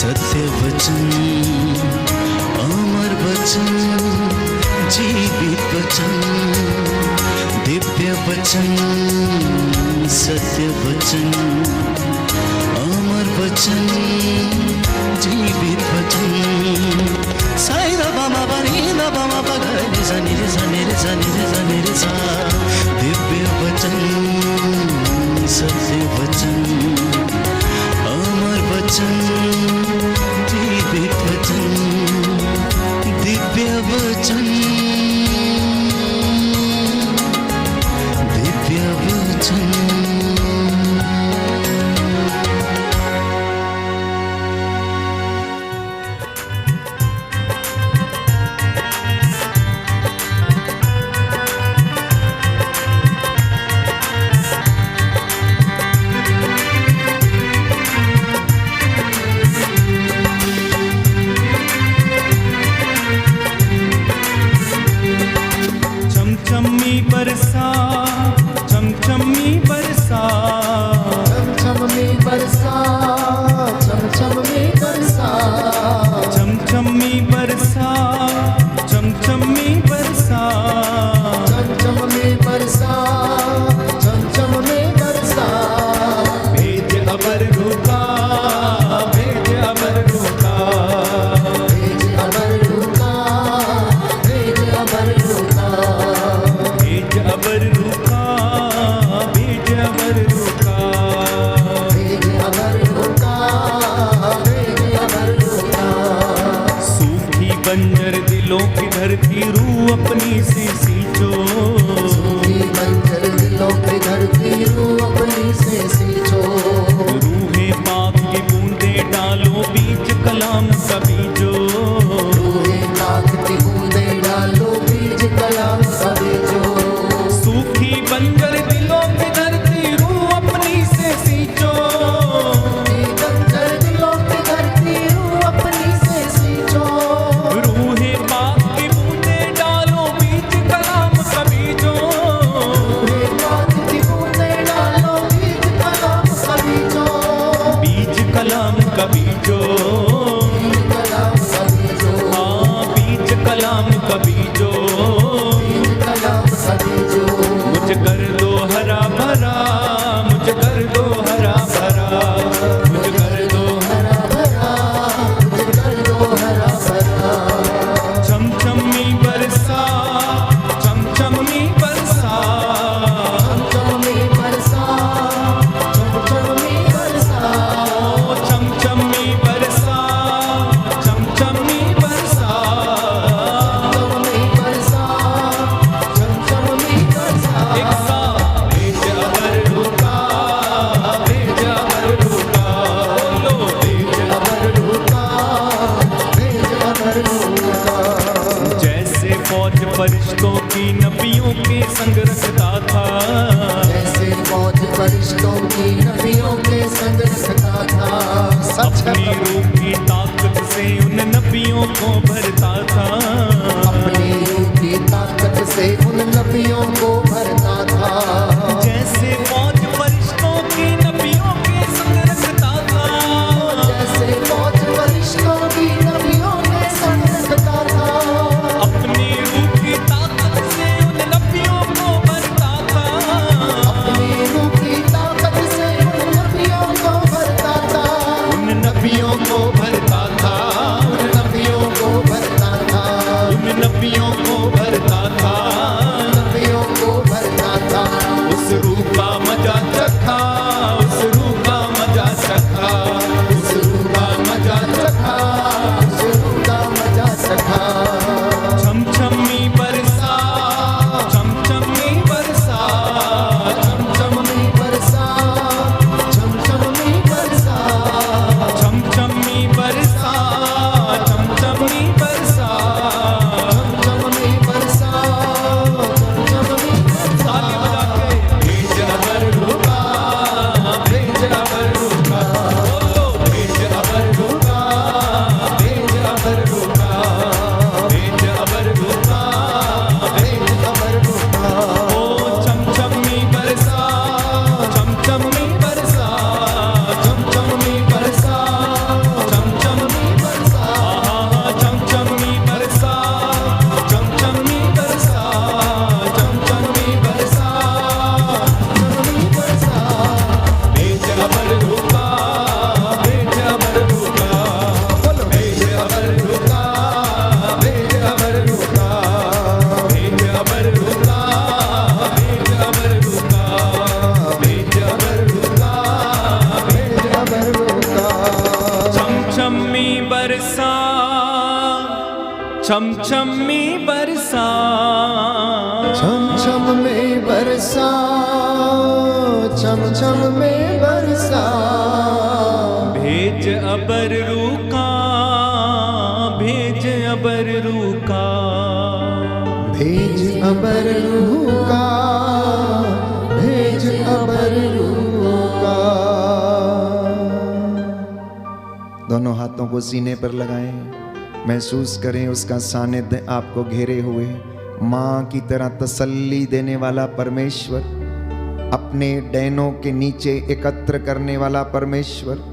सत्य वचन, अमर वचन, जीवित वचन, दिव्य वचन, सत्य वचन, अमर वचन, जीवित वचन। साई दा बामा बनी दा बामा बगरे सा निरे सा निरे सा निरे सा निरे सा। दिव्य वचन, सत्य वचन, अमर वचन, जीवित वचन, दिव्य वचन, दिव्य वचन। चमचमी बरसा, चमचमी बरसा, चमचमी बरसा, चमचमी बरसा, चमचमी बरसा, चमचमी बरसा, चमचमी बरसा, चमचमी बरसा। भेज अबर रुका, भेज अबर रुका, भेज अबर रुका, भेज अबर रुका, भेज अबर रुका, भेज अबर रुका। भेज अबर रुका, भेज अबर रुका। सूखी बंजर दिलों की धरती रूह अपनी से सींचो, सूखी बंजर दिलों की धरती रूह अपनी से सींचो। रूहे पाक की बूंदे डालो, बीज कलाम का बीजो। रूहे पाक की बूंदे डालो, बीज कलाम का बीजो। सूखी बंजर दिलों की धरती रूह अपनी से सींचो। सूखी बंजर दिलों की धरती रूह अपनी से सींचो। रूहे पाक की बूंदे डालो, बीज कलाम का बीजो। रूहे पाक की बूंदे डालो, बीज कलाम का बीजो। बीज कलाम का बीजो, बीज कलाम का बीजो। हाँ बीज कलाम का बीजो। बीज कलाम का बीजो। मुझ कर दो हरा भरा, मुझ कर दो हरा भरा, मुझ कर दो हरा भरा, मुझ कर दो हरा भरा। चमचमी बरसा, चमचमी बरसा, चमचमी बरसा, चमचमी बरसा। ओ चमचमी बरसा, चमचमी बरसा। चमचमी बरसा, चमचमी बरसा। एक सा भेज अबर रुका, भेज अबर रुका, लो भेज अबर रुका, भेज अबर रुका। जैसे फौज फरिश्तों की नबियों के संग रखता था, जैसे मौज फरिश्तों की नबियों के संग रखता था। सच अपनी है, रूह की ताकत से उन नबियों को भरता था। अपनी रूह की ताकत से उन नबियों को भरता था। जैसे फौज फरिश्तों की नबियों के संग रखता था। जैसे मौज फरिश्तों की नबियों के संग रखता था। अपनी रूह की ताकत से उन नबियों को भरता था। अपनी रूह की ताकत से उन नबियों को भरता था। उन नबियों को भरता था, उन नबियों को भरता था। उन नबियों को भरता था। नबियों को भरता था। उस रूह का मजा चखा, उस रूह का मजा चखा, उस रूह का मजा चखा, उस रूह का मजा चखा। चमचमी बरसा, चमचमी बरसा, चमचमी बरसा, चमचमी बरसा। चमचमी बरसा, चमचमी बरसा। चमचमी बरसा, चमचमी बरसा। ताली बजा के भेज अबर छम छम में बरसा, छम छम में बरसा, छम छम में बरसा, भेज अबर रूका, भेज अबर रूका, भेज अबर रूह का, भेज अबर रूह का। दोनों हाथों को सीने पर लगाएं, महसूस करें उसका सानिध्य आपको घेरे हुए। माँ की तरह तसल्ली देने वाला परमेश्वर, अपने डैनों के नीचे एकत्र करने वाला परमेश्वर।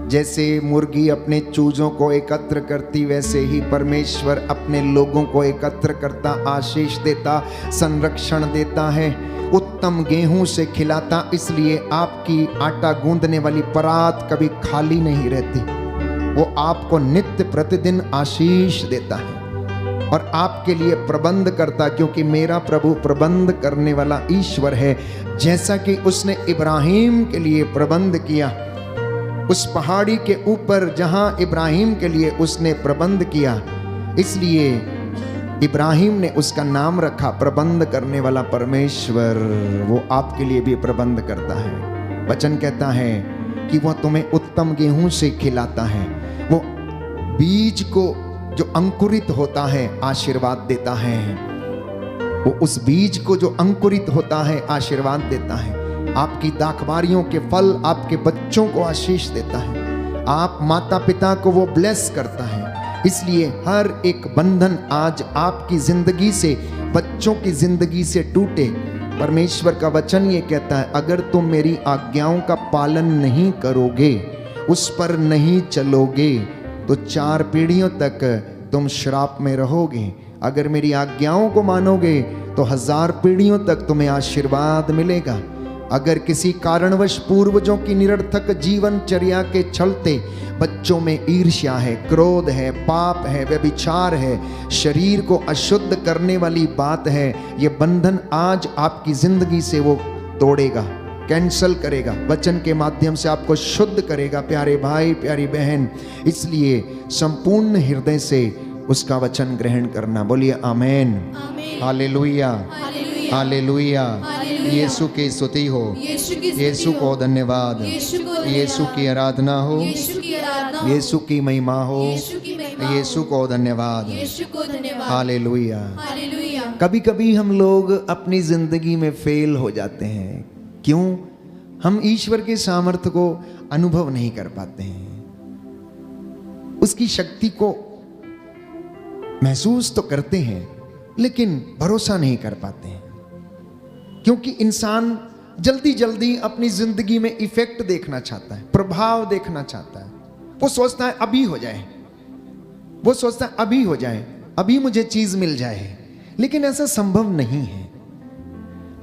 जैसे मुर्गी अपने चूजों को एकत्र करती, वैसे ही परमेश्वर अपने लोगों को एकत्र करता, आशीष देता, संरक्षण देता है, उत्तम गेहूं से खिलाता। इसलिए आपकी आटा गूंदने वाली परात कभी खाली नहीं रहती। वो आपको नित्य प्रतिदिन आशीष देता है और आपके लिए प्रबंध करता, क्योंकि मेरा प्रभु प्रबंध करने वाला ईश्वर है। जैसा कि उसने इब्राहिम के लिए प्रबंध किया, उस पहाड़ी के ऊपर जहां इब्राहिम के लिए उसने प्रबंध किया, इसलिए इब्राहिम ने उसका नाम रखा प्रबंध करने वाला परमेश्वर। वो आपके लिए भी प्रबंध करता है। वचन कहता है कि वह तुम्हें उत्तम गेहूं से खिलाता है। वो बीज को जो अंकुरित होता है आशीर्वाद देता है। वो उस बीज को जो अंकुरित होता है आशीर्वाद देता है। आपकी दाखबारियों के फल आपके बच्चों को आशीष देता है। आप माता पिता को वो ब्लेस करता है। इसलिए हर एक बंधन आज आपकी जिंदगी से, बच्चों की जिंदगी से टूटे। परमेश्वर का वचन ये कहता है, अगर तुम मेरी आज्ञाओं का पालन नहीं करोगे, उस पर नहीं चलोगे, तो 4 पीढ़ियों तक तुम श्राप में रहोगे। अगर मेरी आज्ञाओं को मानोगे तो 1000 पीढ़ियों तक तुम्हें आशीर्वाद मिलेगा। अगर किसी कारणवश पूर्वजों की निरर्थक जीवनचर्या के चलते बच्चों में ईर्ष्या है, क्रोध है, पाप है, व्यभिचार है, शरीर को अशुद्ध करने वाली बात है, ये बंधन आज आपकी जिंदगी से वो तोड़ेगा, कैंसल करेगा, वचन के माध्यम से आपको शुद्ध करेगा। प्यारे भाई, प्यारी बहन, इसलिए संपूर्ण हृदय से उसका वचन ग्रहण करना। बोलिए आमेन, हालेलुया, हालेलुया। यीशु की स्तुति हो, यीशु को धन्यवाद, यीशु की आराधना हो, यीशु की महिमा हो, यीशु को धन्यवाद, हालेलुया। कभी कभी हम लोग अपनी जिंदगी में फेल हो जाते हैं। क्यों? हम ईश्वर के सामर्थ्य को अनुभव नहीं कर पाते हैं, उसकी शक्ति को महसूस तो करते हैं लेकिन भरोसा नहीं कर पाते हैं। क्योंकि इंसान जल्दी जल्दी अपनी जिंदगी में इफेक्ट देखना चाहता है, प्रभाव देखना चाहता है। वो सोचता है अभी हो जाए, वो सोचता है अभी हो जाए, अभी मुझे चीज मिल जाए। लेकिन ऐसा संभव नहीं है।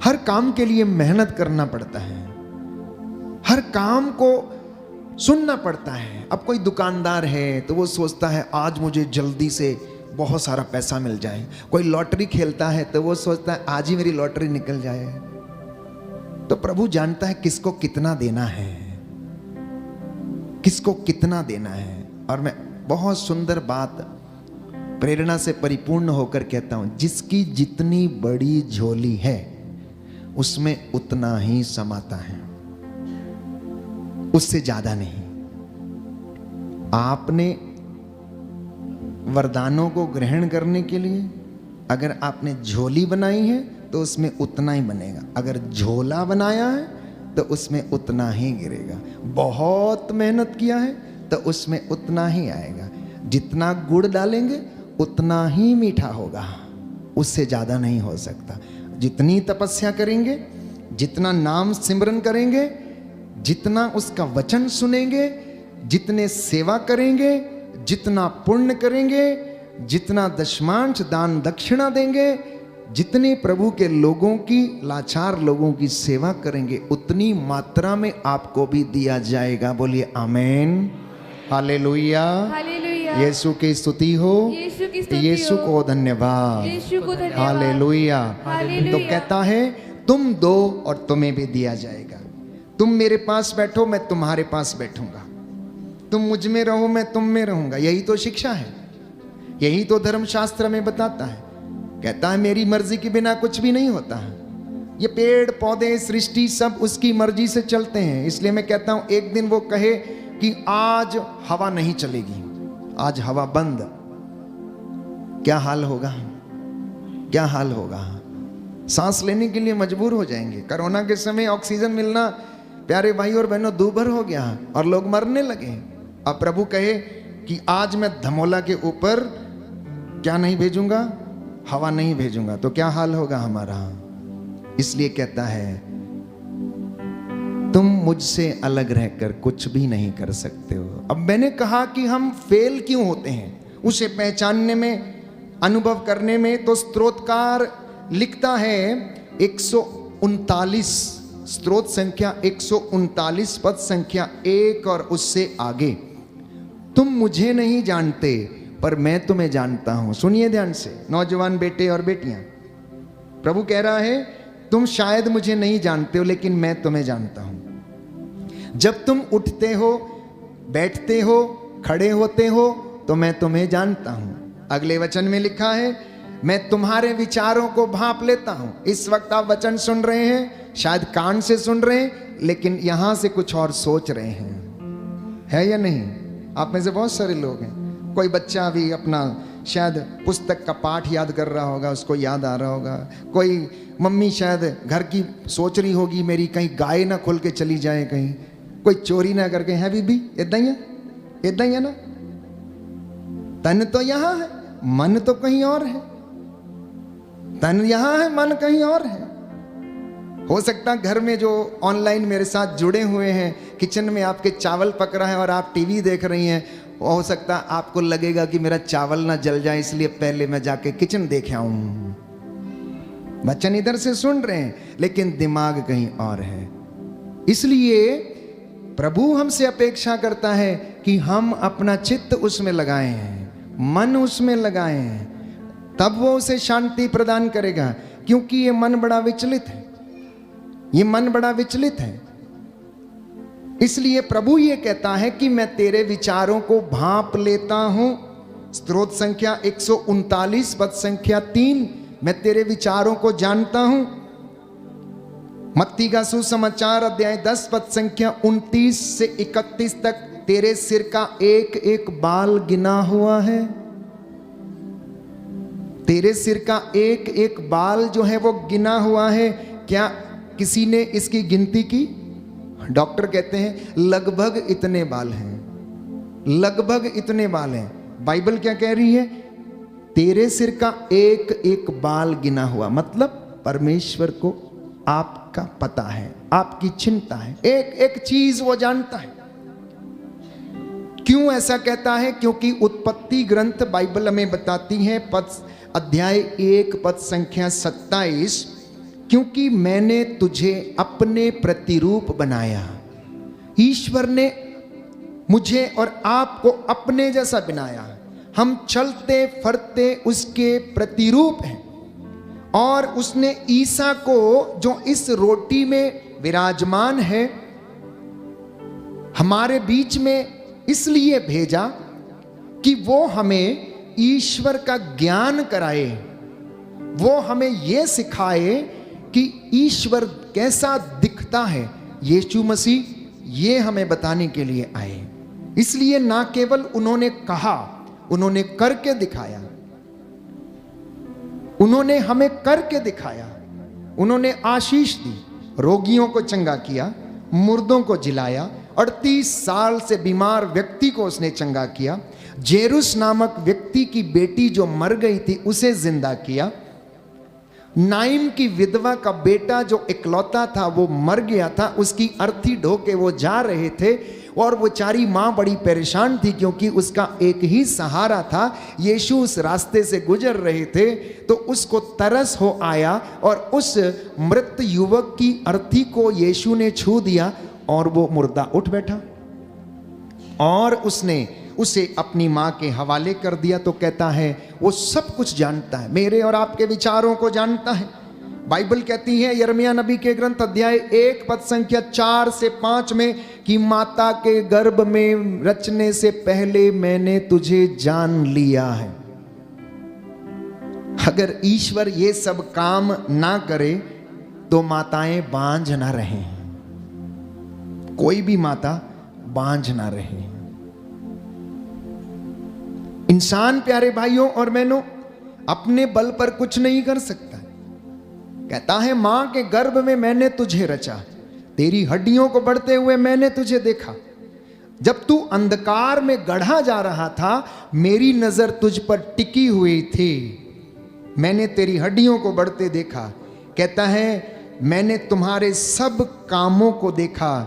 हर काम के लिए मेहनत करना पड़ता है, हर काम को सुनना पड़ता है। अब कोई दुकानदार है तो वो सोचता है आज मुझे जल्दी से बहुत सारा पैसा मिल जाए। कोई लॉटरी खेलता है तो वो सोचता है आज ही मेरी लॉटरी निकल जाए। तो प्रभु जानता है किसको कितना देना है, किसको कितना देना है। और मैं बहुत सुंदर बात प्रेरणा से परिपूर्ण होकर कहता हूं, जिसकी जितनी बड़ी झोली है उसमें उतना ही समाता है, उससे ज्यादा नहीं। आपने वरदानों को ग्रहण करने के लिए अगर आपने झोली बनाई है तो उसमें उतना ही बनेगा, अगर झोला बनाया है तो उसमें उतना ही गिरेगा। बहुत मेहनत किया है तो उसमें उतना ही आएगा। जितना गुड़ डालेंगे उतना ही मीठा होगा, उससे ज़्यादा नहीं हो सकता। जितनी तपस्या करेंगे, जितना नाम सिमरन करेंगे, जितना उसका वचन सुनेंगे, जितने सेवा करेंगे, जितना पुण्य करेंगे, जितना दशमांश दान दक्षिणा देंगे, जितने प्रभु के लोगों की, लाचार लोगों की सेवा करेंगे, उतनी मात्रा में आपको भी दिया जाएगा। बोलिए आमेन, हालेलुया, यीशु की स्तुति हो, यीशु को धन्यवाद, हालेलुया। तो कहता है तुम दो और तुम्हें भी दिया जाएगा। तुम मेरे पास बैठो, मैं तुम्हारे पास बैठूंगा। तुम मुझ में रहो, मैं तुम में रहूंगा। यही तो शिक्षा है। यही तो धर्मशास्त्र में बताता है, कहता है मेरी मर्जी के बिना कुछ भी नहीं होता है। ये पेड़ पौधे सृष्टि सब उसकी मर्जी से चलते हैं। इसलिए मैं कहता हूं एक दिन वो कहे कि आज हवा नहीं चलेगी, आज हवा बंद, क्या हाल होगा, क्या हाल होगा। सांस लेने के लिए मजबूर हो जाएंगे। कोरोना के समय ऑक्सीजन मिलना प्यारे भाई और बहनों दूभर हो गया और लोग मरने लगे। अब प्रभु कहे कि आज मैं धमोला के ऊपर क्या नहीं भेजूंगा, हवा नहीं भेजूंगा, तो क्या हाल होगा हमारा। इसलिए कहता है तुम मुझसे अलग रहकर कुछ भी नहीं कर सकते हो। अब मैंने कहा कि हम फेल क्यों होते हैं उसे पहचानने में, अनुभव करने में, तो स्तोत्रकार लिखता है 139 स्तोत्र संख्या 139 पद संख्या 1 और उससे आगे, तुम मुझे नहीं जानते पर मैं तुम्हें जानता हूं। सुनिए ध्यान से नौजवान बेटे और बेटियां, प्रभु कह रहा है तुम शायद मुझे नहीं जानते हो लेकिन मैं तुम्हें जानता हूं। जब तुम उठते हो, बैठते हो, खड़े होते हो तो मैं तुम्हें जानता हूं। अगले वचन में लिखा है मैं तुम्हारे विचारों को भांप लेता हूं। इस वक्त आप वचन सुन रहे हैं, शायद कान से सुन रहे हैं लेकिन यहां से कुछ और सोच रहे हैं, है या नहीं। आप में से बहुत सारे लोग हैं, कोई बच्चा अभी अपना शायद पुस्तक का पाठ याद कर रहा होगा, उसको याद आ रहा होगा। कोई मम्मी शायद घर की सोच रही होगी मेरी कहीं गाय ना खुल के चली जाए, कहीं कोई चोरी ना करके, है बीबी इतना ही है ना। तन तो यहां है, मन तो कहीं और है। तन यहां है, मन कहीं और है। हो सकता घर में जो ऑनलाइन मेरे साथ जुड़े हुए हैं, किचन में आपके चावल पक रहा है और आप टीवी देख रही हैं, हो सकता आपको लगेगा कि मेरा चावल ना जल जाए इसलिए पहले मैं जाके किचन देख आऊं। वचन इधर से सुन रहे हैं लेकिन दिमाग कहीं और है। इसलिए प्रभु हमसे अपेक्षा करता है कि हम अपना चित्त उसमें लगाएं, मन उसमें लगाएं, तब वो उसे शांति प्रदान करेगा। क्योंकि ये मन बड़ा विचलित है, ये मन बड़ा विचलित है। इसलिए प्रभु ये कहता है कि मैं तेरे विचारों को भांप लेता हूं। स्तोत्र संख्या 139 पद संख्या 3, मैं तेरे विचारों को जानता हूं। मत्ती का सुसमाचार अध्याय 10 पद संख्या 29 से 31 तक, तेरे सिर का एक एक बाल गिना हुआ है। तेरे सिर का एक एक बाल जो है वो गिना हुआ है। क्या किसी ने इसकी गिनती की? डॉक्टर कहते हैं लगभग इतने बाल हैं, लगभग इतने बाल हैं। बाइबल क्या कह रही है? तेरे सिर का एक एक बाल गिना हुआ, मतलब परमेश्वर को आपका पता है, आपकी चिंता है, एक एक चीज वो जानता है। क्यों ऐसा कहता है? क्योंकि उत्पत्ति ग्रंथ बाइबल हमें बताती है अध्याय 1 पद संख्या 27, क्योंकि मैंने तुझे अपने प्रतिरूप बनाया। ईश्वर ने मुझे और आपको अपने जैसा बनाया। हम चलते फिरते उसके प्रतिरूप हैं। और उसने ईसा को जो इस रोटी में विराजमान है हमारे बीच में इसलिए भेजा कि वो हमें ईश्वर का ज्ञान कराए, वो हमें यह सिखाए कि ईश्वर कैसा दिखता है। यीशु मसीह ये हमें बताने के लिए आए। इसलिए ना केवल उन्होंने कहा, उन्होंने करके दिखाया। उन्होंने हमें करके दिखाया। उन्होंने आशीष दी, रोगियों को चंगा किया, मुर्दों को जिलाया, 38 साल से बीमार व्यक्ति को उसने चंगा किया। जेरुस नामक व्यक्ति की बेटी जो मर गई थी उसे जिंदा किया। नाइम की विधवा का बेटा जो इकलौता था वो मर गया था, उसकी अर्थी ढो के वो जा रहे थे और वो चारी माँ बड़ी परेशान थी क्योंकि उसका एक ही सहारा था। यीशु उस रास्ते से गुजर रहे थे तो उसको तरस हो आया और उस मृत युवक की अर्थी को यीशु ने छू दिया और वो मुर्दा उठ बैठा और उसने उसे अपनी माँ के हवाले कर दिया। तो कहता है वो सब कुछ जानता है, मेरे और आपके विचारों को जानता है। बाइबल कहती है यिर्मयाह नबी के ग्रंथ अध्याय 1 पद संख्या 4 से 5 में कि माता के गर्भ में रचने से पहले मैंने तुझे जान लिया है। अगर ईश्वर ये सब काम ना करे तो माताएं बांझ ना रहें, कोई भी माता बांझ ना रहे। इंसान प्यारे भाइयों और बहनों अपने बल पर कुछ नहीं कर सकता। कहता है मां के गर्भ में मैंने तुझे रचा, तेरी हड्डियों को बढ़ते हुए मैंने तुझे देखा। जब तू अंधकार में गढ़ा जा रहा था मेरी नजर तुझ पर टिकी हुई थी, मैंने तेरी हड्डियों को बढ़ते देखा। कहता है मैंने तुम्हारे सब कामों को देखा,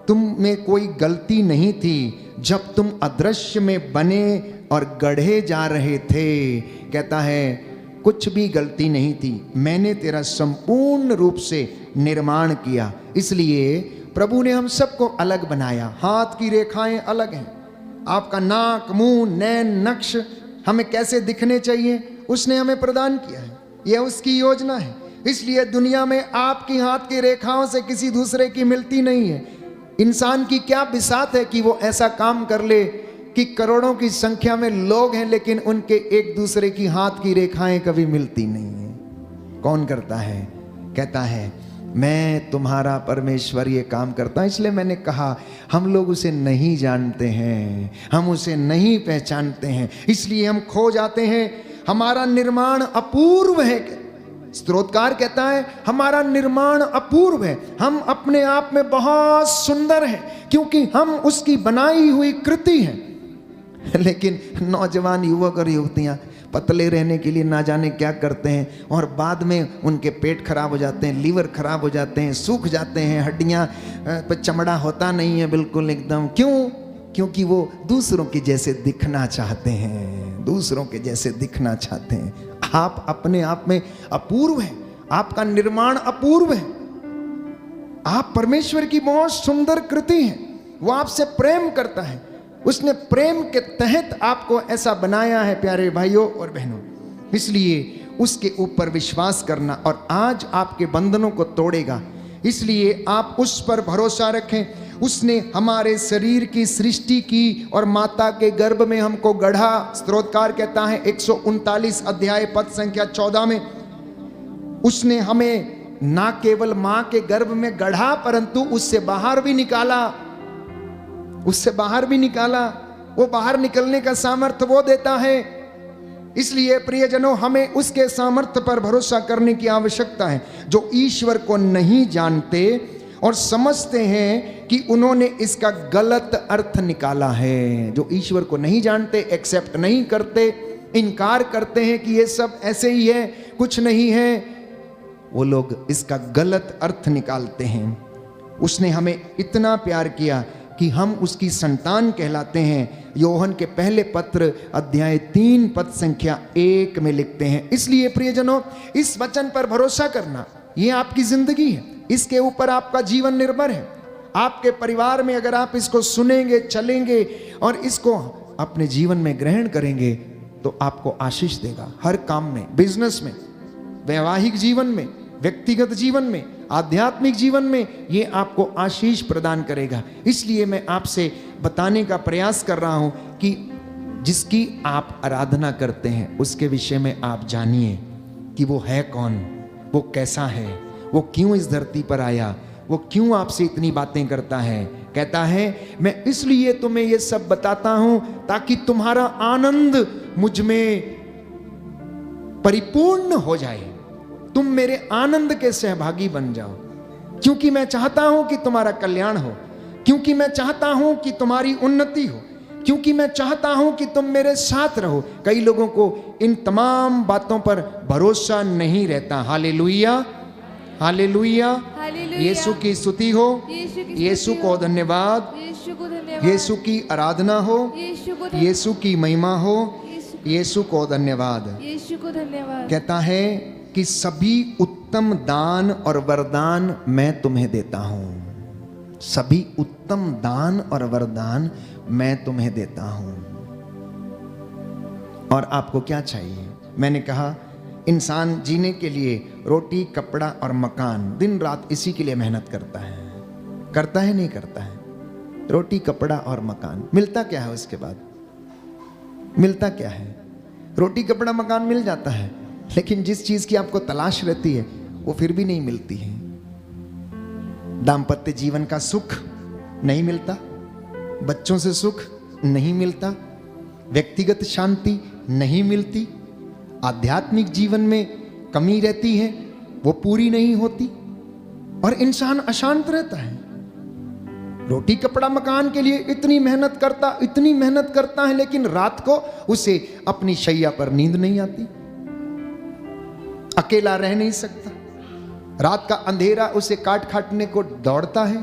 तुम में कोई गलती नहीं थी। जब तुम अदृश्य में बने और गढ़े जा रहे थे, कहता है कुछ भी गलती नहीं थी, मैंने तेरा संपूर्ण रूप से निर्माण किया। इसलिए प्रभु ने हम सबको अलग बनाया। हाथ की रेखाएं अलग हैं, आपका नाक, मुंह, नैन, नक्श हमें कैसे दिखने चाहिए उसने हमें प्रदान किया है, यह उसकी योजना है। इसलिए दुनिया में आपकी हाथ की रेखाओं से किसी दूसरे की मिलती नहीं है। इंसान की क्या बिसात है कि वो ऐसा काम कर ले कि करोड़ों की संख्या में लोग हैं लेकिन उनके एक दूसरे की हाथ की रेखाएं कभी मिलती नहीं है। कौन करता है? कहता है मैं तुम्हारा परमेश्वर ये काम करता हूं। इसलिए मैंने कहा हम लोग उसे नहीं जानते हैं, हम उसे नहीं पहचानते हैं, इसलिए हम खो जाते हैं। हमारा निर्माण अपूर्व है। स्तोत्रकार कहता है हमारा निर्माण अपूर्व है, हम अपने आप में बहुत सुंदर हैं क्योंकि हम उसकी बनाई हुई कृति हैं। लेकिन नौजवान युवक और युवतियां पतले रहने के लिए ना जाने क्या करते हैं और बाद में उनके पेट खराब हो जाते हैं, लीवर खराब हो जाते हैं, सूख जाते हैं, हड्डियां पर चमड़ा होता नहीं है बिल्कुल एकदम। क्यों? क्योंकि वो दूसरों के जैसे दिखना चाहते हैं, दूसरों के जैसे दिखना चाहते हैं। आप अपने आप में अपूर्व हैं, आपका निर्माण अपूर्व है, आप परमेश्वर की बहुत सुंदर कृति हैं। वो आपसे प्रेम करता है, उसने प्रेम के तहत आपको ऐसा बनाया है प्यारे भाइयों और बहनों। इसलिए उसके ऊपर विश्वास करना और आज आपके बंधनों को तोड़ेगा, इसलिए आप उस पर भरोसा रखें। उसने हमारे शरीर की सृष्टि की और माता के गर्भ में हमको गढ़ा। स्तोत्रकार कहता है 139 अध्याय पद संख्या 14 में, उसने हमें ना केवल मां के गर्भ में गढ़ा परंतु उससे बाहर भी निकाला, उससे बाहर भी निकाला। वो बाहर निकलने का सामर्थ्य वो देता है। इसलिए प्रियजनों हमें उसके सामर्थ्य पर भरोसा करने की आवश्यकता है। जो ईश्वर को नहीं जानते और समझते हैं कि उन्होंने इसका गलत अर्थ निकाला है, जो ईश्वर को नहीं जानते, एक्सेप्ट नहीं करते, इनकार करते हैं कि ये सब ऐसे ही है, कुछ नहीं है, वो लोग इसका गलत अर्थ निकालते हैं। उसने हमें इतना प्यार किया कि हम उसकी संतान कहलाते हैं। योहन के पहले पत्र अध्याय 3 पद संख्या 1 में लिखते हैं। इसलिए प्रियजनों इस वचन पर भरोसा करना ये आपकी जिंदगी है, इसके ऊपर आपका जीवन निर्भर है। आपके परिवार में अगर आप इसको सुनेंगे, चलेंगे और इसको अपने जीवन में ग्रहण करेंगे तो आपको आशीष देगा। हर काम में, बिजनेस में, वैवाहिक जीवन में, व्यक्तिगत जीवन में, आध्यात्मिक जीवन में ये आपको आशीष प्रदान करेगा। इसलिए मैं आपसे बताने का प्रयास कर रहा हूं कि जिसकी आप आराधना करते हैं उसके विषय में आप जानिए कि वो है कौन, वो कैसा है, वो क्यों इस धरती पर आया, वो क्यों आपसे इतनी बातें करता है। कहता है मैं इसलिए तुम्हें ये सब बताता हूं ताकि तुम्हारा आनंद मुझ में परिपूर्ण हो जाए, तुम मेरे आनंद के सहभागी बन जाओ, क्योंकि मैं चाहता हूं कि तुम्हारा कल्याण हो, क्योंकि मैं चाहता हूं कि तुम्हारी उन्नति हो, क्योंकि मैं चाहता हूं कि तुम मेरे साथ रहो। कई लोगों को इन तमाम बातों पर भरोसा नहीं रहता। हालेलुया, हालेलुया, यीशु की स्तुति हो, यीशु को धन्यवाद, यीशु की आराधना हो, यीशु की महिमा हो, यीशु को धन्यवाद। यीशु को धन्यवाद। कहता है कि सभी उत्तम दान और वरदान मैं तुम्हें देता हूं, सभी उत्तम दान और वरदान मैं तुम्हें देता हूं। और आपको क्या चाहिए? मैंने कहा इंसान जीने के लिए रोटी, कपड़ा और मकान, दिन रात इसी के लिए मेहनत करता है। करता है नहीं करता है? रोटी, कपड़ा और मकान। मिलता क्या है उसके बाद? मिलता क्या है? रोटी, कपड़ा, मकान मिल जाता है लेकिन जिस चीज की आपको तलाश रहती है वो फिर भी नहीं मिलती है। दाम्पत्य जीवन का सुख नहीं मिलता, बच्चों से सुख नहीं मिलता, व्यक्तिगत शांति नहीं मिलती, आध्यात्मिक जीवन में कमी रहती है, वो पूरी नहीं होती और इंसान अशांत रहता है। रोटी कपड़ा मकान के लिए इतनी मेहनत करता है, लेकिन रात को उसे अपनी शैया पर नींद नहीं आती, अकेला रह नहीं सकता, रात का अंधेरा उसे काटने को दौड़ता है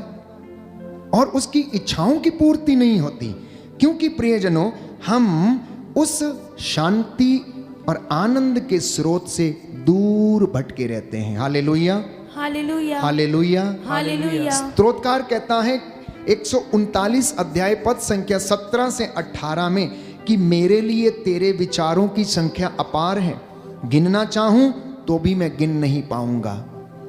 और उसकी इच्छाओं की पूर्ति नहीं होती, क्योंकि प्रियजनों हम उस शांति और आनंद के स्रोत से दूर भटके रहते हैं। Hallelujah, hallelujah, hallelujah, hallelujah. स्तोत्रकार कहता है 139 अध्याय पद संख्या 17 से 18 में कि मेरे लिए तेरे विचारों की संख्या अपार है, गिनना चाहूं तो भी मैं गिन नहीं पाऊंगा।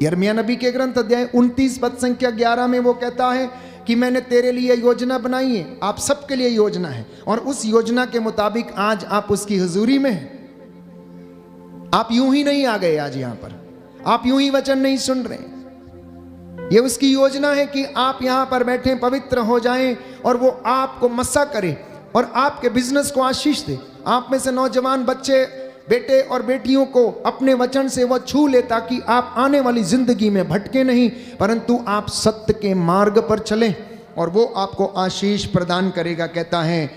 यिर्मयाह नबी के ग्रंथ अध्याय 29 पद संख्या 11 में वो कहता है कि मैंने तेरे लिए योजना बनाई है, आप सबके लिए योजना है, और उस योजना के मुताबिक आज आप उसकी हुजूरी में हैं। आप यूं ही नहीं आ गए आज यहां पर, आप यूं ही वचन नहीं सुन रहे। ये उसकी योजना है कि आप यहां पर बैठे पवित्र हो जाएं और वो आपको मस्सा करे और आपके बिजनेस को आशीष दे। आप में से नौजवान बच्चे, बेटे और बेटियों को अपने वचन से वो छू ले, ताकि आप आने वाली जिंदगी में भटके नहीं, परंतु आप सत्य के मार्ग पर चलें और वो आपको आशीष प्रदान करेगा। कहता है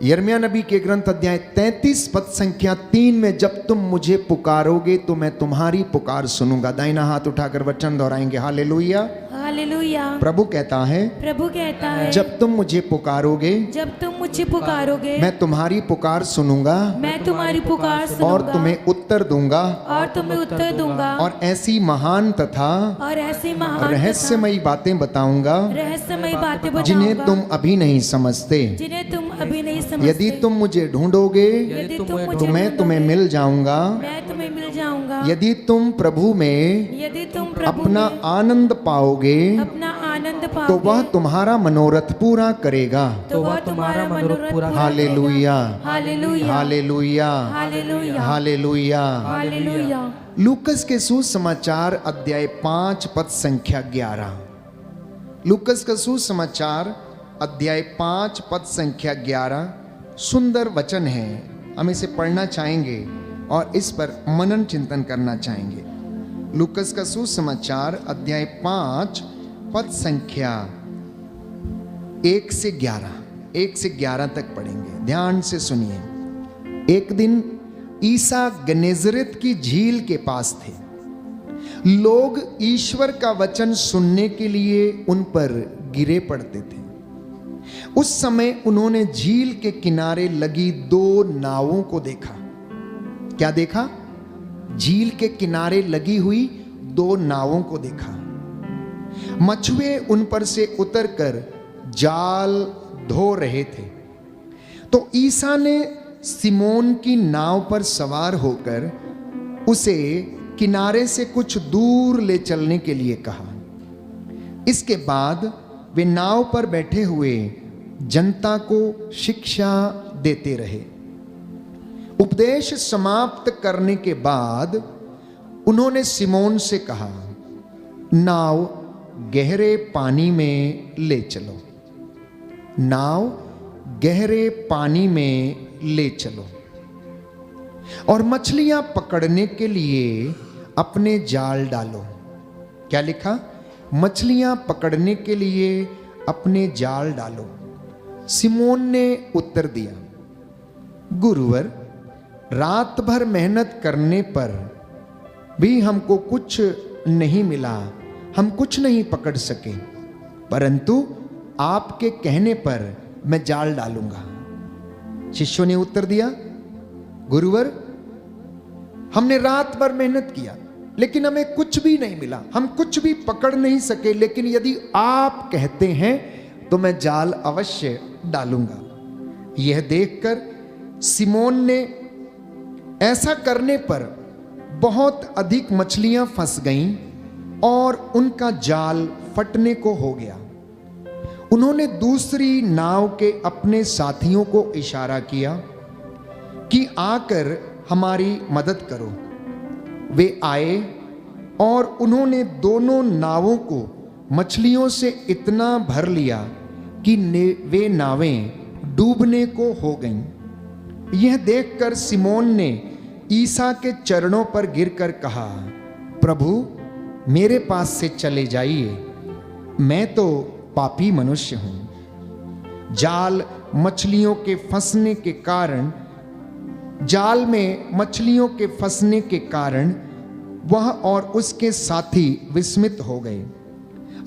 यिर्मयाह नबी के ग्रंथ अध्याय 33 पद संख्या 3 में, जब तुम मुझे पुकारोगे तो मैं तुम्हारी पुकार सुनूंगा। दाहिना हाथ उठाकर वचन दोहराएंगे, हालेलुया, हालेलुया। प्रभु कहता है जब तुम मुझे पुकारोगे, जब तुम मुझे पुकारोगे, मैं तुम्हारी पुकार सुनूंगा, मैं तुम्हारी पुकार सुनूंगा, और तुम्हें उत्तर दूंगा, और तुम्हें उत्तर दूंगा, और ऐसी महान तथा और ऐसी महान रहस्यमयी बातें बताऊंगा रहस्यमयी बातें बताऊंगा, जिन्हें तुम अभी नहीं समझते। जिन्हें तुम अभी नहीं समझते। यदि तुम मुझे ढूंढोगे यदि तुम मुझे तो मैं तुम्हें मिल जाऊंगा। मैं तुम्हें मिल जाऊंगा। यदि तुम प्रभु में यदि तुम प्रभु अपना में आनंद पाओगे अपना आनंद पाओगे, तो वह तुम्हारा मनोरथ पूरा करेगा। तो वह तुम्हारा मनोरथ पूरा hallelujah, hallelujah, hallelujah, hallelujah, hallelujah. Hallelujah. लूकस के सुसमाचार अध्याय 5 पद संख्या 11। लूकस का सुसमाचार अध्याय 5 पद संख्या 11 सुंदर वचन है। हम इसे पढ़ना चाहेंगे और इस पर मनन चिंतन करना चाहेंगे। लूकस का सुसमाचार अध्याय 5 पद संख्या 1 से 11 तक पढ़ेंगे। ध्यान से सुनिए। एक दिन ईसा गनेजरेत की झील के पास थे। लोग ईश्वर का वचन सुनने के लिए उन पर गिरे पड़ते थे। उस समय उन्होंने झील के किनारे लगी 2 नावों को देखा। क्या देखा? झील के किनारे लगी हुई 2 नावों को देखा। मछुए उन पर से उतरकर जाल धो रहे थे। तो ईसा ने सिमोन की नाव पर सवार होकर उसे किनारे से कुछ दूर ले चलने के लिए कहा। इसके बाद वे नाव पर बैठे हुए जनता को शिक्षा देते रहे। उपदेश समाप्त करने के बाद उन्होंने सिमोन से कहा, नाव गहरे पानी में ले चलो। नाव गहरे पानी में ले चलो और मछलियां पकड़ने के लिए अपने जाल डालो। क्या लिखा? मछलियां पकड़ने के लिए अपने जाल डालो। सिमोन ने उत्तर दिया, गुरुवर, रात भर मेहनत करने पर भी हमको कुछ नहीं मिला, हम कुछ नहीं पकड़ सके, परंतु आपके कहने पर मैं जाल डालूंगा। शिष्यों ने उत्तर दिया, गुरुवर, हमने रात भर मेहनत किया लेकिन हमें कुछ भी नहीं मिला, हम कुछ भी पकड़ नहीं सके, लेकिन यदि आप कहते हैं तो मैं जाल अवश्य डालूंगा। यह देखकर सिमोन ने ऐसा करने पर बहुत अधिक मछलियां फंस गईं और उनका जाल फटने को हो गया। उन्होंने दूसरी नाव के अपने साथियों को इशारा किया कि आकर हमारी मदद करो। वे आए और उन्होंने दोनों नावों को मछलियों से इतना भर लिया कि वे नावें डूबने को हो गईं। यह देखकर सिमोन ने ईसा के चरणों पर गिरकर कहा, प्रभु मेरे पास से चले जाइए, मैं तो पापी मनुष्य हूं। जाल में मछलियों के फंसने के कारण वह और उसके साथी विस्मित हो गए।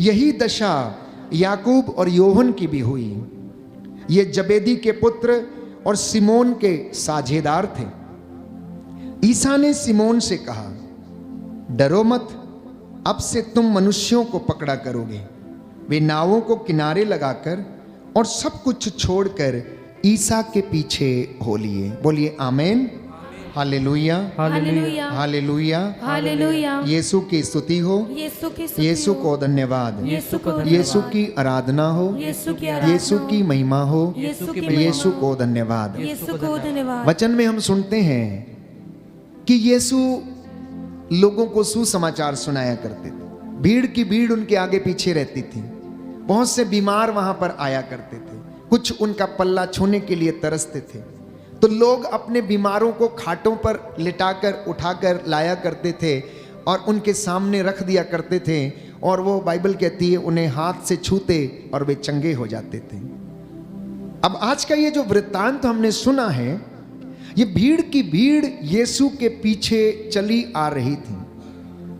यही दशा याकूब और योहन की भी हुई। ये जबेदी के पुत्र और सिमोन के साझेदार थे। ईसा ने सिमोन से कहा, डरो मत, अब से तुम मनुष्यों को पकड़ा करोगे। वे नावों को किनारे लगाकर और सब कुछ छोड़कर ईसा के पीछे हो लिए। बोलिए आमीन, हालेलुया, हालेलुया, हालेलुया, हालेलुया। यीशु की स्तुति हो, यीशु की स्तुति यीशु हो, को धन्यवाद, यीशु को धन्यवाद, यीशु की आराधना हो, यीशु की आराधना यीशु की महिमा हो, यीशु की यीशु महिमा, को धन्यवाद। यीशु को धन्यवाद। वचन में हम सुनते हैं कि यीशु लोगों को सुसमाचार सुनाया करते थे। भीड़ की भीड़ उनके आगे पीछे रहती थी। बहुत से बीमार वहां पर आया करते थे, कुछ उनका पल्ला छूने के लिए तरसते थे। तो लोग अपने बीमारों को खाटों पर लिटाकर उठाकर लाया करते थे और उनके सामने रख दिया करते थे, और वो बाइबल कहती है उन्हें हाथ से छूते और वे चंगे हो जाते थे। अब आज का ये जो वृत्तांत हमने सुना है, ये भीड़ की भीड़ यीशु के पीछे चली आ रही थी।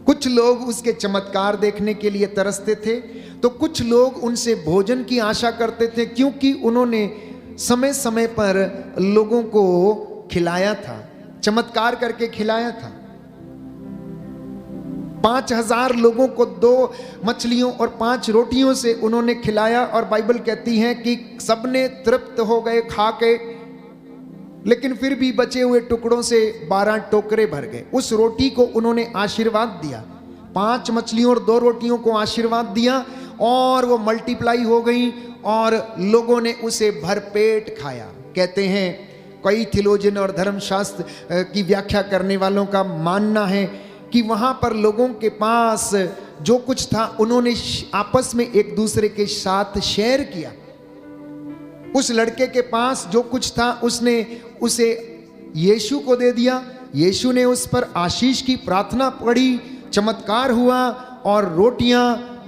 कुछ लोग उसके चमत्कार देखने के लिए तरसते थे, तो कुछ लोग उनसे भोजन की आशा करते थे, क्योंकि उन्होंने समय समय पर लोगों को खिलाया था, चमत्कार करके खिलाया था। 5000 लोगों को 2 मछलियों और 5 रोटियों से उन्होंने खिलाया, और बाइबल कहती है कि सबने तृप्त हो गए खा के, लेकिन फिर भी बचे हुए टुकड़ों से 12 टोकरे भर गए। उस रोटी को उन्होंने आशीर्वाद दिया, 5 मछलियों और 2 रोटियों को आशीर्वाद दिया, और वो मल्टीप्लाई हो गई और लोगों ने उसे भरपेट खाया। कहते हैं कई थियोलॉजियन और धर्मशास्त्र की व्याख्या करने वालों का मानना है कि वहां पर लोगों के पास जो कुछ था उन्होंने आपस में एक दूसरे के साथ शेयर किया। उस लड़के के पास जो कुछ था उसने उसे यीशु को दे दिया, यीशु ने उस पर आशीष की प्रार्थना पढ़ी, चमत्कार हुआ और रोटियां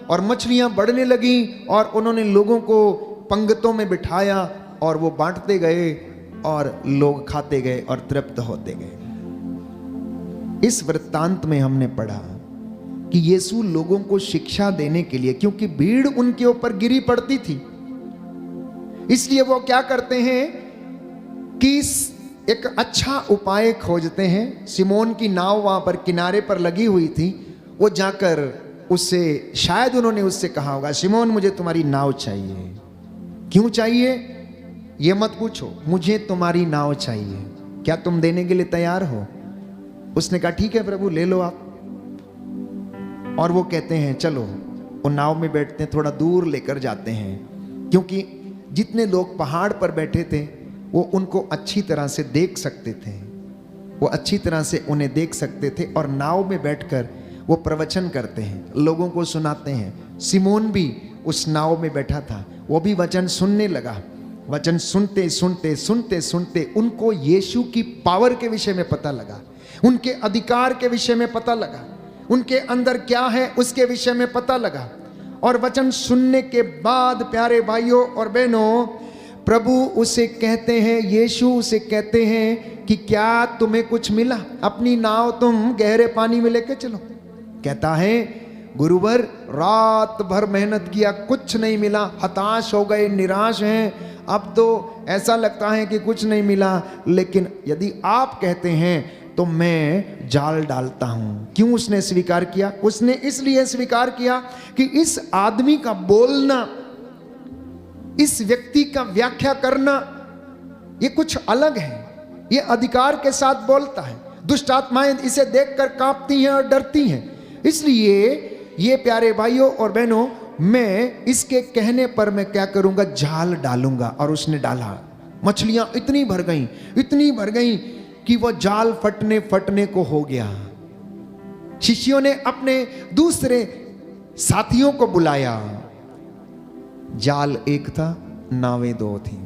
और मछलियां बढ़ने लगी, और उन्होंने लोगों को पंक्तों में बिठाया और वो बांटते गए और लोग खाते गए और तृप्त होते गए। इस वृत्तांत में हमने पढ़ा कि यीशु लोगों को शिक्षा देने के लिए, क्योंकि भीड़ उनके ऊपर गिरी पड़ती थी, इसलिए वो क्या करते हैं कि एक अच्छा उपाय खोजते हैं। सिमोन की नाव वहां पर किनारे पर लगी हुई थी, वो जाकर उससे, शायद उन्होंने उससे कहा होगा, सिमोन मुझे तुम्हारी नाव चाहिए। क्यों चाहिए ये मत पूछो, मुझे तुम्हारी नाव चाहिए, क्या तुम देने के लिए तैयार हो? उसने कहा ठीक है प्रभु, ले लो आप। और वो कहते हैं चलो, वो नाव में बैठते हैं, थोड़ा दूर लेकर जाते हैं, क्योंकि जितने लोग पहाड़ पर बैठे थे वो उनको अच्छी तरह से देख सकते थे, वो अच्छी तरह से उन्हें देख सकते थे, और नाव में बैठकर वो प्रवचन करते हैं, लोगों को सुनाते हैं। सिमोन भी उस नाव में बैठा था, वो भी वचन सुनने लगा। वचन सुनते सुनते सुनते सुनते उनको यीशु की पावर के विषय में पता लगा, उनके अधिकार के विषय में पता लगा, उनके अंदर क्या है उसके विषय में पता लगा। और वचन सुनने के बाद प्यारे भाइयों और बहनों, प्रभु उसे कहते हैं, यीशु उसे कहते हैं कि क्या तुम्हें कुछ मिला? अपनी नाव तुम गहरे पानी में लेके चलो। कहता है गुरुवर, रात भर मेहनत किया, कुछ नहीं मिला, हताश हो गए, निराश हैं, अब तो ऐसा लगता है कि कुछ नहीं मिला, लेकिन यदि आप कहते हैं तो मैं जाल डालता हूं। क्यों उसने स्वीकार किया? उसने इसलिए स्वीकार किया कि इस आदमी का बोलना, इस व्यक्ति का व्याख्या करना, ये कुछ अलग है, ये अधिकार के साथ बोलता है। दुष्ट आत्माएं इसे देखकर कांपती हैं और डरती हैं। इसलिए ये प्यारे भाइयों और बहनों, मैं इसके कहने पर मैं क्या करूंगा, जाल डालूंगा। और उसने डाला, मछलियां इतनी भर गई, इतनी भर गई कि वो जाल फटने को हो गया। शिष्यों ने अपने दूसरे साथियों को बुलाया। जाल एक था, नावें दो थी।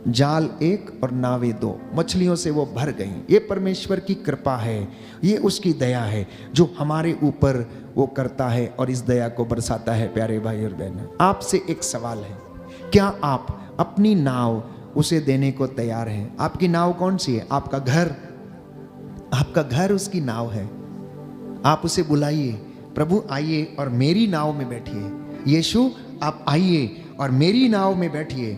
जाल एक और नावें दो, मछलियों से वो भर गई। ये परमेश्वर की कृपा है, ये उसकी दया है जो हमारे ऊपर वो करता है और इस दया को बरसाता है। प्यारे भाई और बहन, आपसे एक सवाल है, क्या आप अपनी नाव उसे देने को तैयार हैं? आपकी नाव कौन सी है? आपका घर। आपका घर उसकी नाव है। आप उसे बुलाइए, प्रभु आइए और मेरी नाव में बैठिए। यीशु आप आइए और मेरी नाव में बैठिए।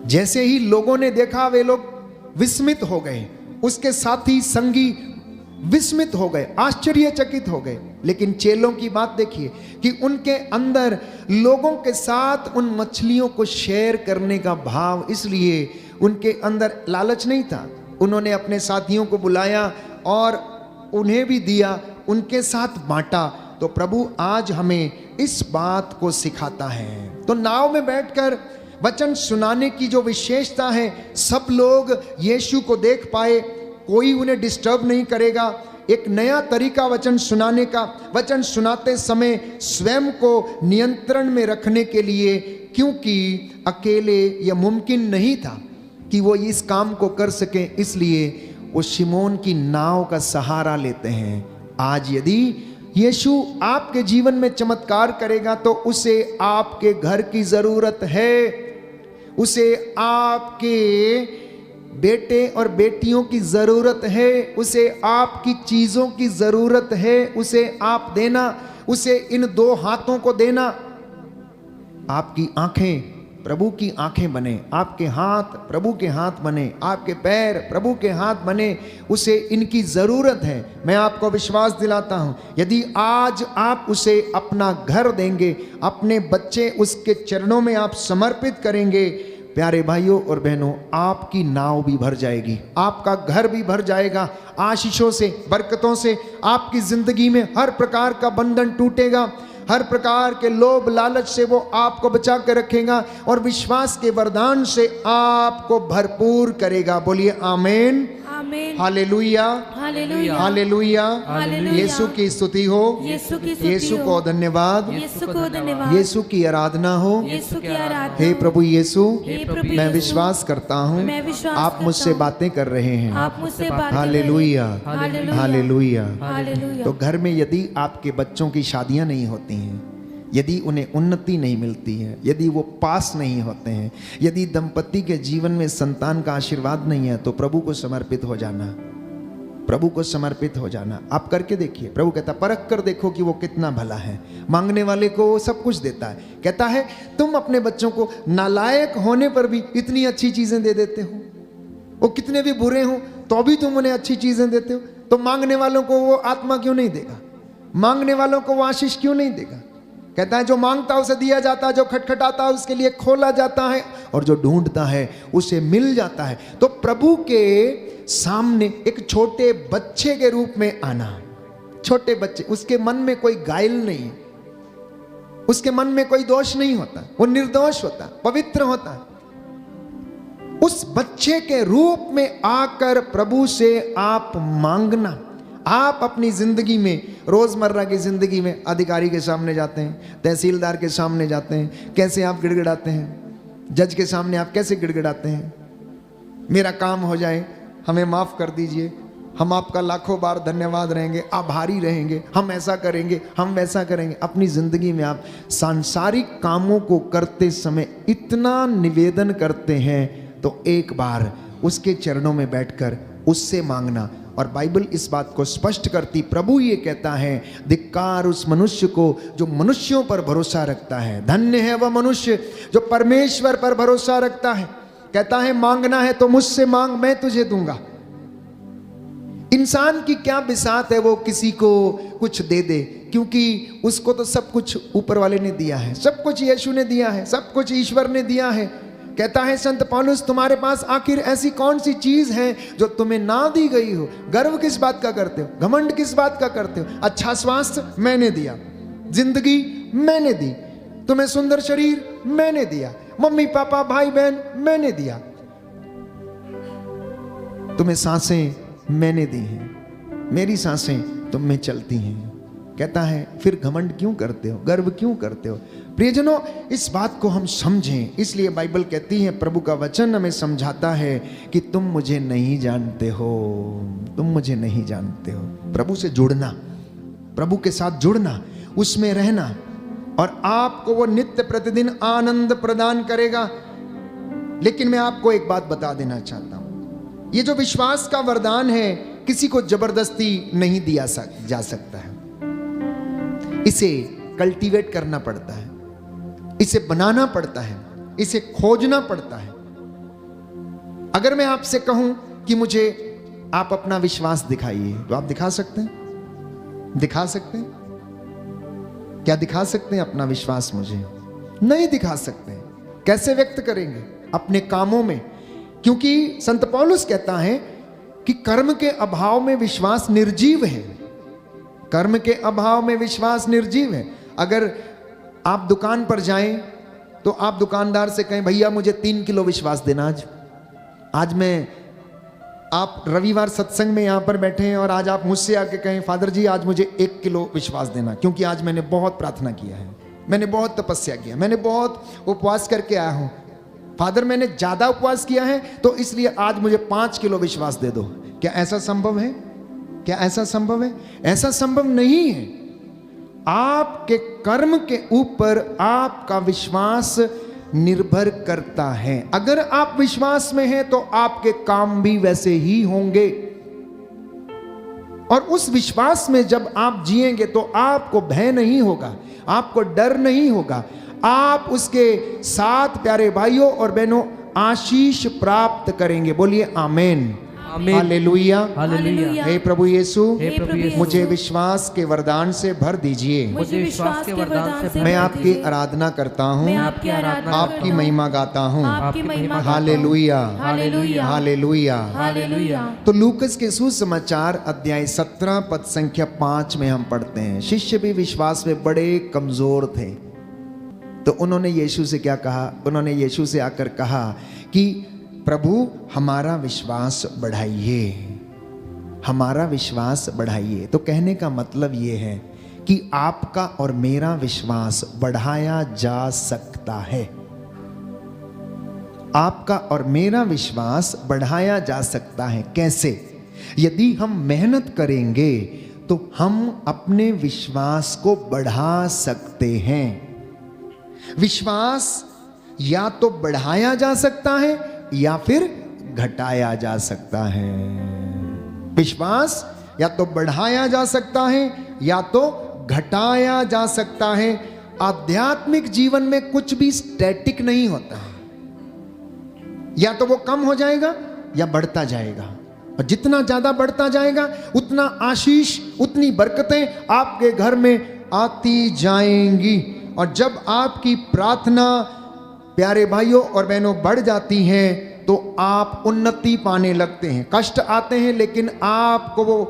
जैसे ही लोगों ने देखा वे लोग विस्मित हो गए, उसके साथी संगी विस्मित हो गए, आश्चर्यचकित हो गए। लेकिन चेलों की बात देखिए कि उनके अंदर लोगों के साथ उन मछलियों को शेयर करने का भाव, इसलिए उनके अंदर लालच नहीं था। उन्होंने अपने साथियों को बुलाया और उन्हें भी दिया, उनके साथ बांटा। तो प्रभु आज हमें इस बात को सिखाता है। तो नाव में बैठकर वचन सुनाने की जो विशेषता है, सब लोग यीशु को देख पाए, कोई उन्हें डिस्टर्ब नहीं करेगा। एक नया तरीका वचन सुनाने का, वचन सुनाते समय स्वयं को नियंत्रण में रखने के लिए, क्योंकि अकेले यह मुमकिन नहीं था कि वो इस काम को कर सके, इसलिए वो शिमोन की नाव का सहारा लेते हैं। आज यदि यीशु आपके जीवन में चमत्कार करेगा तो उसे आपके घर की जरूरत है, उसे आपके बेटे और बेटियों की जरूरत है, उसे आपकी चीजों की जरूरत है। उसे आप देना, उसे इन दो हाथों को देना। आपकी आंखें प्रभु की आंखें बने, आपके हाथ प्रभु के हाथ बने, आपके पैर प्रभु के हाथ बने। उसे इनकी जरूरत है। मैं आपको विश्वास दिलाता हूं, यदि आज आप उसे अपना घर देंगे, अपने बच्चे उसके चरणों में आप समर्पित करेंगे, प्यारे भाइयों और बहनों, आपकी नाव भी भर जाएगी, आपका घर भी भर जाएगा आशीषों से, बरकतों से। आपकी जिंदगी में हर प्रकार का बंधन टूटेगा, हर प्रकार के लोभ लालच से वो आपको बचा कर रखेगा और विश्वास के वरदान से आपको भरपूर करेगा। बोलिए आमीन, आमीन, हालेलुया, हालेलुया, हालेलुया। हालेलुया। यीशु की स्तुति हो, यीशु की स्तुति यीशु हो, को धन्यवाद, यीशु को धन्यवाद, यीशु की आराधना हो। यीशु की आराधना। हे प्रभु यीशु, हे प्रभु मैं यीशु, विश्वास करता हूँ मैं विश्वास आप करता मुझसे हूँ, बातें कर रहे हैं। आप मुझसे बात कर रहे हैं। Hallelujah, hallelujah, hallelujah. हालेलुया। तो घर में यदि आपके बच्चों की शादियां नहीं होती हैं, यदि उन्हें उन्नति नहीं मिलती है, यदि वो पास नहीं होते हैं, यदि दंपति के जीवन में संतान का आशीर्वाद नहीं है, तो प्रभु को समर्पित हो जाना, प्रभु को समर्पित हो जाना। आप करके देखिए, प्रभु कहता परख कर देखो कि वो कितना भला है। मांगने वाले को वो सब कुछ देता है। कहता है तुम अपने बच्चों को नालायक होने पर भी इतनी अच्छी चीजें दे देते हो, वो कितने भी बुरे हो तो भी तुम उन्हें अच्छी चीजें देते हो, तो मांगने वालों को वो आत्मा क्यों नहीं देगा? मांगने वालों को वो आशीष क्यों नहीं देगा? कहता है जो मांगता है उसे दिया जाता है, जो खटखटाता है उसके लिए खोला जाता है, और जो ढूंढता है उसे मिल जाता है। तो प्रभु के सामने एक छोटे बच्चे के रूप में आना, छोटे बच्चे, उसके मन में कोई गाइल नहीं, उसके मन में कोई दोष नहीं होता, वो निर्दोष होता, पवित्र होता है। उस बच्चे के रूप में आकर प्रभु से आप मांगना। आप अपनी जिंदगी में, रोजमर्रा की जिंदगी में अधिकारी के सामने जाते हैं, तहसीलदार के सामने जाते हैं, कैसे आप गिड़गिड़ाते हैं? जज के सामने आप कैसे गिड़गिड़ाते हैं? मेरा काम हो जाए, हमें माफ कर दीजिए, हम आपका लाखों बार धन्यवाद रहेंगे, आभारी रहेंगे, हम ऐसा करेंगे, हम वैसा करेंगे। अपनी जिंदगी में आप सांसारिक कामों को करते समय इतना निवेदन करते हैं, तो एक बार उसके चरणों में बैठकर उससे मांगना। और बाइबल इस बात को स्पष्ट करती, प्रभु ये कहता है, धिक्कार उस मनुष्य को जो मनुष्यों पर भरोसा रखता है, धन्य है वह मनुष्य जो परमेश्वर पर भरोसा रखता है। कहता है मांगना है तो मुझसे मांग, मैं तुझे दूंगा। इंसान की क्या बिसात है वो किसी को कुछ दे दे, क्योंकि उसको तो सब कुछ ऊपर वाले ने दिया है, सब कुछ यीशु ने दिया है, सब कुछ ईश्वर ने दिया है। कहता है संत पौलुस, तुम्हारे पास आखिर ऐसी कौन सी चीज है जो तुम्हें ना दी गई हो? गर्व किस बात का करते हो? घमंड किस बात का करते हो? अच्छा स्वास्थ्य मैंने दिया, जिंदगी मैंने दी, तुम्हें सुंदर शरीर मैंने दिया, मम्मी पापा भाई बहन मैंने दिया, तुम्हें सांसें मैंने दी हैं, मेरी सांसें तुम में चलती हैं। कहता है फिर घमंड क्यों करते हो, गर्व क्यों करते हो। प्रियजनों, इस बात को हम समझें, इसलिए बाइबल कहती है, प्रभु का वचन हमें समझाता है कि तुम मुझे नहीं जानते हो, तुम मुझे नहीं जानते हो। प्रभु से जुड़ना, प्रभु के साथ जुड़ना, उसमें रहना, और आपको वो नित्य प्रतिदिन आनंद प्रदान करेगा। लेकिन मैं आपको एक बात बता देना चाहता हूं, ये जो विश्वास का वरदान है किसी को जबरदस्ती नहीं दिया जा सकता है। इसे कल्टीवेट करना पड़ता है, इसे बनाना पड़ता है, इसे खोजना पड़ता है। अगर मैं आपसे कहूं कि मुझे आप अपना विश्वास दिखाइए, तो आप दिखा सकते हैं? दिखा सकते हैं? क्या दिखा सकते हैं अपना विश्वास? मुझे नहीं दिखा सकते। कैसे व्यक्त करेंगे? अपने कामों में। क्योंकि संत पौलुस कहता है कि कर्म के अभाव में विश्वास निर्जीव है। कर्म के अभाव में विश्वास निर्जीव है। अगर आप दुकान पर जाएं तो आप दुकानदार से कहें, भैया मुझे 3 किलो विश्वास देना आज मैं, आप रविवार सत्संग में यहां पर बैठे हैं और आज आप मुझसे आके कहें, फादर जी आज मुझे 1 किलो विश्वास देना, क्योंकि आज मैंने बहुत प्रार्थना किया है, मैंने बहुत तपस्या किया, मैंने बहुत उपवास करके आया हूं। फादर मैंने ज्यादा उपवास किया है तो इसलिए आज मुझे 5 किलो विश्वास दे दो। क्या ऐसा संभव है? क्या ऐसा संभव है? ऐसा संभव नहीं है। आपके कर्म के ऊपर आपका विश्वास निर्भर करता है। अगर आप विश्वास में हैं तो आपके काम भी वैसे ही होंगे, और उस विश्वास में जब आप जिएंगे तो आपको भय नहीं होगा, आपको डर नहीं होगा। आप उसके साथ प्यारे भाइयों और बहनों आशीष प्राप्त करेंगे। बोलिए आमीन, हालेलुया, हालेलुया। हे प्रभु यीशु, हे प्रभु यीशु, मुझे विश्वास के वरदान से भर दीजिए। मुझे विश्वास के वरदान से मैं भर आपकी दीजिए। आराधना करता हूँ, मैं आपकी आराधना आपकी करता हूँ, महिमा गाता हूँ। आपकी महिमा गाता हूँ। Hallelujah, hallelujah, hallelujah. हालेलुया। तो लूकस के सुसमाचार अध्याय 17 पद संख्या 5 में हम पढ़ते हैं, शिष्य भी विश्वास में बड़े कमजोर थे। तो उन्होंने यीशु से क्या कहा? उन्होंने यीशु से आकर कहा कि प्रभु हमारा विश्वास बढ़ाइए, हमारा विश्वास बढ़ाइए। तो कहने का मतलब ये है कि आपका और मेरा विश्वास बढ़ाया जा सकता है। आपका और मेरा विश्वास बढ़ाया जा सकता है। कैसे? यदि हम मेहनत करेंगे तो हम अपने विश्वास को बढ़ा सकते हैं। विश्वास या तो बढ़ाया जा सकता है या फिर घटाया जा सकता है। विश्वास या तो बढ़ाया जा सकता है या तो घटाया जा सकता है। आध्यात्मिक जीवन में कुछ भी स्टैटिक नहीं होता है, या तो वो कम हो जाएगा या बढ़ता जाएगा, और जितना ज्यादा बढ़ता जाएगा उतना आशीष, उतनी बरकतें आपके घर में आती जाएंगी। और जब आपकी प्रार्थना प्यारे भाइयों और बहनों बढ़ जाती हैं तो आप उन्नति पाने लगते हैं। कष्ट आते हैं लेकिन आपको वो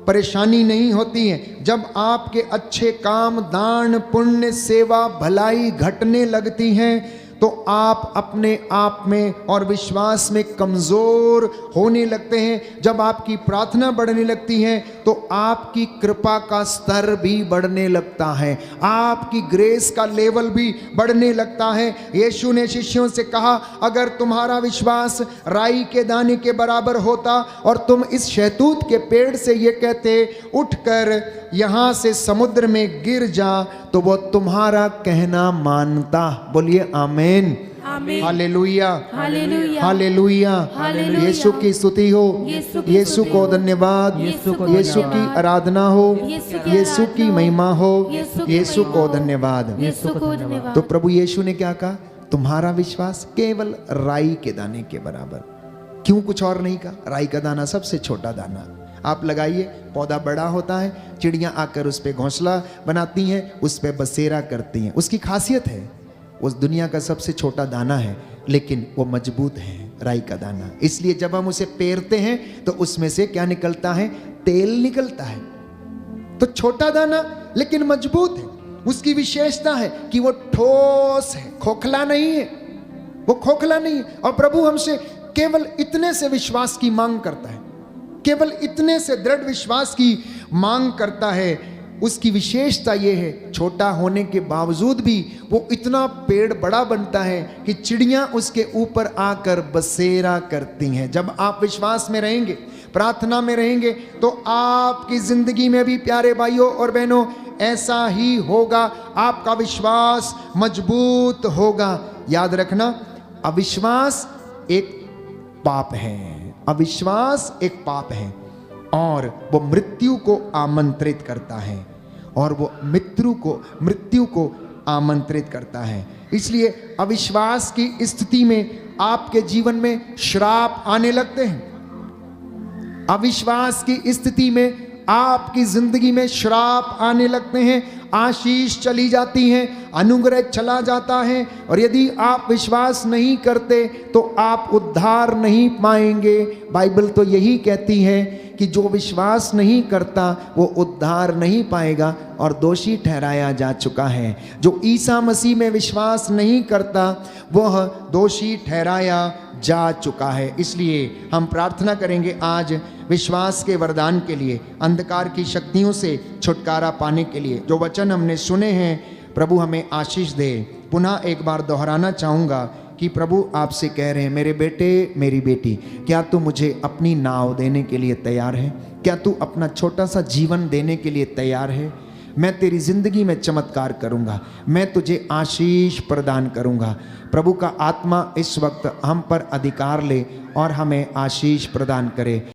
परेशानी नहीं होती है। जब आपके अच्छे काम, दान, पुण्य, सेवा, भलाई घटने लगती हैं तो आप अपने आप में और विश्वास में कमजोर होने लगते हैं। जब आपकी प्रार्थना बढ़ने लगती है तो आपकी कृपा का स्तर भी बढ़ने लगता है, आपकी ग्रेस का लेवल भी बढ़ने लगता है। यीशु ने शिष्यों से कहा, अगर तुम्हारा विश्वास राई के दाने के बराबर होता और तुम इस शहतूत के पेड़ से ये कहते उठकर यहां से समुद्र में गिर जा, तो वो तुम्हारा कहना मानता। बोलिए आमीन, आमीन, हालेलुया, हालेलुया, हालेलुया। हालेलुया। यीशु की स्तुति हो, यीशु की यीशु स्तुति को हो, धन्यवाद, यीशु को यीशु की धन्यवाद, आराधना हो, यीशु की यीशु की आराधना हो, महिमा हो, यीशु की यीशु महिमा को हो, धन्यवाद। यीशु को धन्यवाद। तो प्रभु यीशु ने क्या कहा? तुम्हारा विश्वास केवल राई के दाने के बराबर। क्यों कुछ और नहीं कहा? राई का दाना सबसे छोटा दाना, आप लगाइए, पौधा बड़ा होता है, चिड़ियां आकर उस पे घोंसला बनाती हैं, उस पे बसेरा करती हैं। उसकी खासियत है, उस दुनिया का सबसे छोटा दाना है लेकिन वो मजबूत है, राई का दाना। इसलिए जब हम उसे पेरते हैं तो उसमें से क्या निकलता है? तेल निकलता है। तो छोटा दाना लेकिन मजबूत है। उसकी विशेषता है कि वो ठोस है, खोखला नहीं है, वो खोखला नहीं है। और प्रभु हमसे केवल इतने से विश्वास की मांग करता है। केवल इतने से दृढ़ विश्वास की मांग करता है। उसकी विशेषता यह है, छोटा होने के बावजूद भी वो इतना पेड़ बड़ा बनता है कि चिड़ियां उसके ऊपर आकर बसेरा करती हैं। जब आप विश्वास में रहेंगे, प्रार्थना में रहेंगे, तो आपकी जिंदगी में भी प्यारे भाइयों और बहनों ऐसा ही होगा। आपका विश्वास मजबूत होगा। याद रखना, अविश्वास एक पाप है। अविश्वास एक पाप है और वो मृत्यु को आमंत्रित करता है, और वो मृत्यु को आमंत्रित करता है। इसलिए अविश्वास की स्थिति में आपके जीवन में श्राप आने लगते हैं। अविश्वास की स्थिति में आपकी जिंदगी में श्राप आने लगते हैं, आशीष चली जाती है, अनुग्रह चला जाता है। और यदि आप विश्वास नहीं करते तो आप उद्धार नहीं पाएंगे। बाइबल तो यही कहती है कि जो विश्वास नहीं करता वो उद्धार नहीं पाएगा और दोषी ठहराया जा चुका है। जो ईसा मसीह में विश्वास नहीं करता वह दोषी ठहराया जा चुका है। इसलिए हम प्रार्थना करेंगे आज विश्वास के वरदान के लिए, अंधकार की शक्तियों से छुटकारा पाने के लिए। जो वचन हमने सुने हैं, प्रभु हमें आशीष दे। पुनः एक बार दोहराना चाहूँगा कि प्रभु आपसे कह रहे हैं, मेरे बेटे मेरी बेटी, क्या तू मुझे अपनी नाव देने के लिए तैयार है? क्या तू अपना छोटा सा जीवन देने के लिए तैयार है? मैं तेरी जिंदगी में चमत्कार करूंगा, मैं तुझे आशीष प्रदान करूंगा। प्रभु का आत्मा इस वक्त हम पर अधिकार ले और हमें आशीष प्रदान करे।